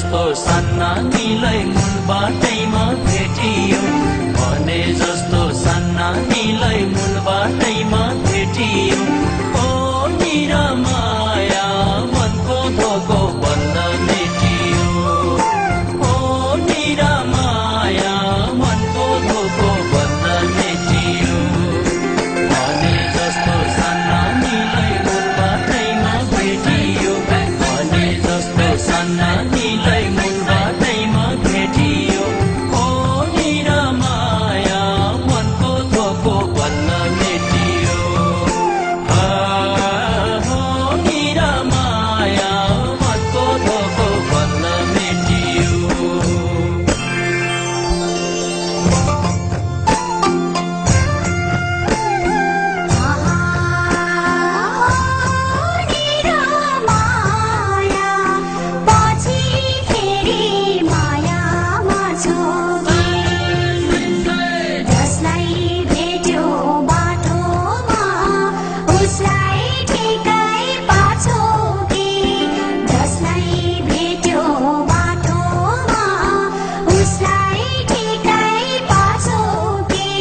जस्तो सान्नानीलाई मूल बाटैमा भेटियो भने जस्तो सान्नानीलाई मूल बाटैमा भेटियो ओ निरामाया मनको धोको बन्द मेटियो ओ निरामाया मनको धोको बन्द मेटियो भने जस्तो सान्नानीलाई मूल बाटैमा भेटियो भने जस्तो सान्नानीलाई मूल बाटैमा भेटियो ओ निरामाया मनको धोको बन्द मेटियो हो निरामाया मनको धोको बन्द मेटियो निरामाया पछि फेरि मायामा छोगे जसलाई भेट्यो बाटोमा उसलाई ठिकै पाछोगे जसलाई भेट्यो बाटोमा उसलाई ठिकै पाछोगे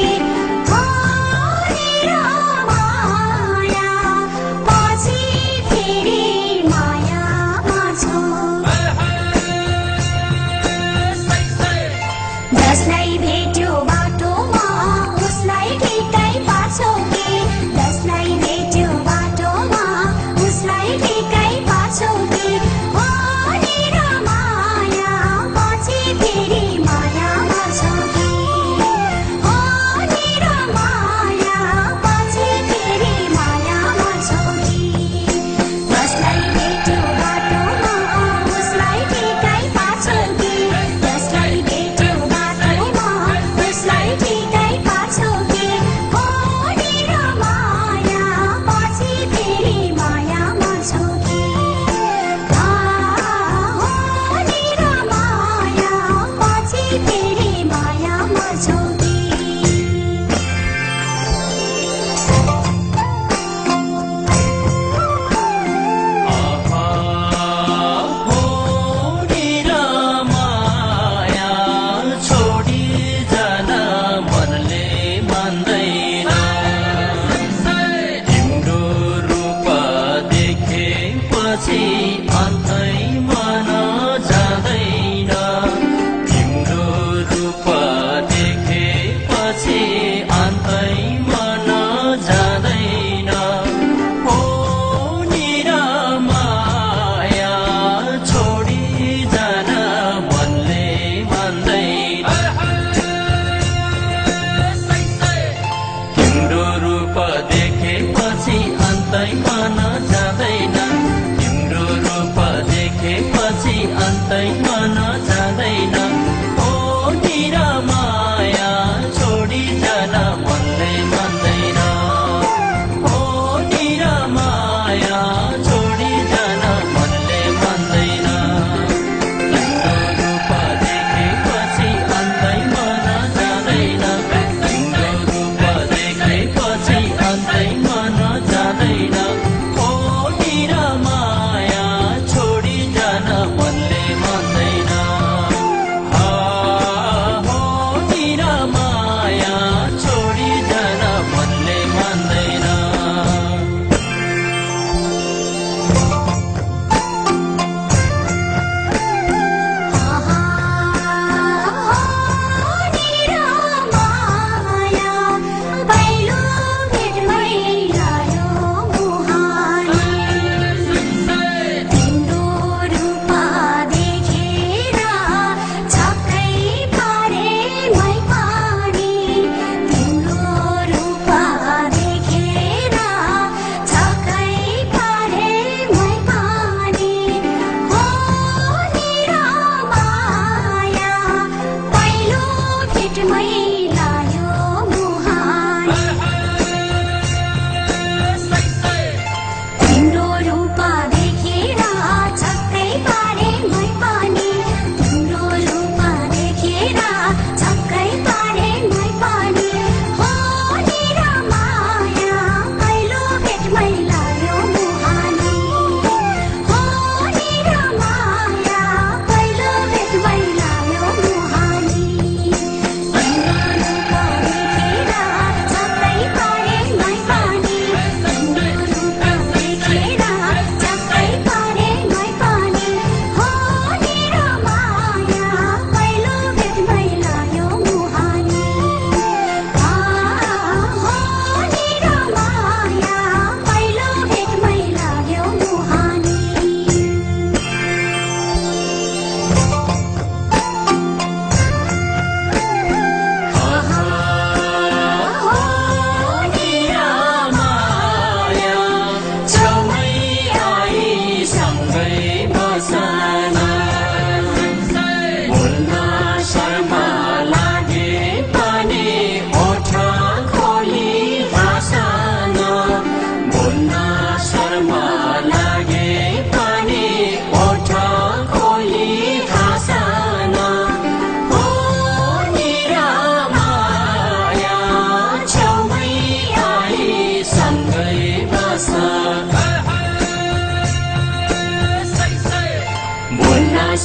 हो निरामाया पछि फेरि मायामा छोगे जसलाई भेट्यो बाटोमा उसलाई ठिकै पाछोगे जसलाई भेट्यो बाटोमा उसलाई ठिकै पाछोगे हो निरामाया पछि फेरि मायामा छोगे हो निरामाया पछि फेरि मायामा छोगे जसलाई भेट्यो बाटोमा उसलाई ठिकै पाछोगे जसलाई भेट्यो बाटोमा उसलाई ठिकै पाछोगे हो निरामाया पछि फेरि मायामा छोगे हो निरामाया पछि फेरि मायामा छोगे हो निरामाया छोडी जान मनले मान्दैन तिम्रो रूप देखेपछि अन्तै मन जाँदैन तिम्रो रूप देखेपछि अन्तै मन जाँदैन हो निरामाया छोडी जान मनले मान्दैन तिम्रो रूप देखेपछि अन्तै मन जाँदैन तिम्रो रूप देखेपछि अन्तै मन जाँदैन ओ निरामाया छोडी जान मनले मान्दैन ओ निरामाया छोडी जान मनले मान्दैन तिम्रो रूप देखेपछि अन्तै मन जाँदैन तिम्रो रूप देखेपछि अन्तै मन जाँदैन ओ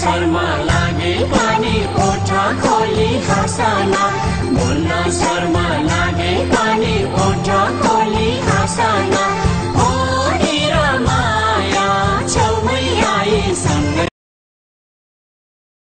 शर्मा लागे पनि ओठ खोली हाँसना बोल्न शर्मा लागे पनि ओठ खोली हाँसना